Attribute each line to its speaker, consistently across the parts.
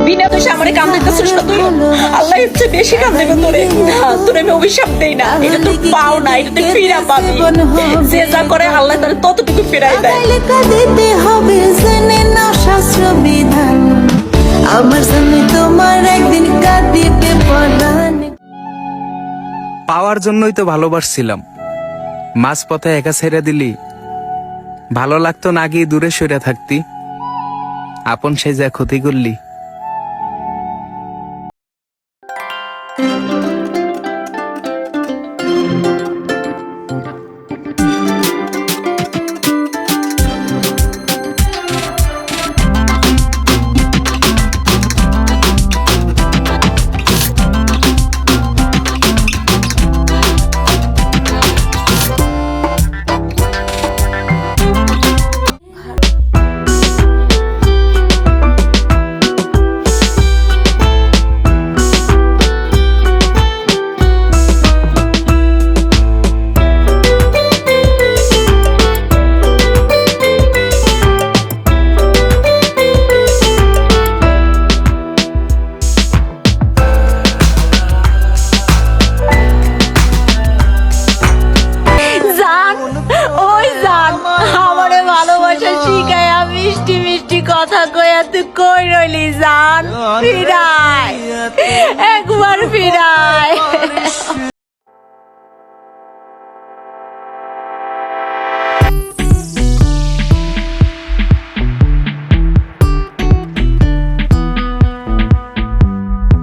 Speaker 1: বিনা দোষে আমারে কান দিতেছিস না তুই? আল্লাহ এর চেয়ে বেশি কান দেবে তোরে। না, তোরে আমি অভিশাপ দেই না, এটা তুই পাও না, এটা তুই ফিরা পাবি। যে যা করে আল্লাহ তাহলে ততটুকু ফিরাই দেয়।
Speaker 2: দিতে হবে জেনে নাও শাস্ত্র বিধান, আমার সামনে তোমার একদিন কাঁদিতে পরাণ।
Speaker 3: পাওয়ার জন্যই তো ভালোবাসছিলাম, মাঝ পথে একা ছেড়ে দিলি। ভালো লাগতো না গিয়ে দূরে সরে থাকতি, আপন সে যা ক্ষতি করলি।
Speaker 2: মিষ্টি মিষ্টি কথা কয়া তুই কই রইলি জান? ফিরায়, একবার ফিরায়।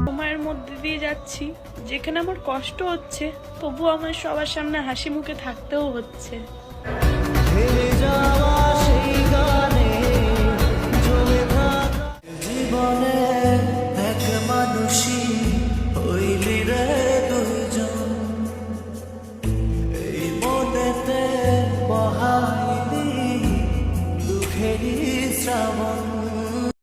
Speaker 4: সময়ের মধ্যে দিয়ে যাচ্ছি, যেখানে আমার কষ্ট হচ্ছে তবু আমার সবার সামনে হাসি মুখে থাকতেও হচ্ছে।
Speaker 5: জীবনে এক মানুষই হইলি রে দুইজন, এই মনেতে বহাইলি দুঃখেরই শ্রাবণ।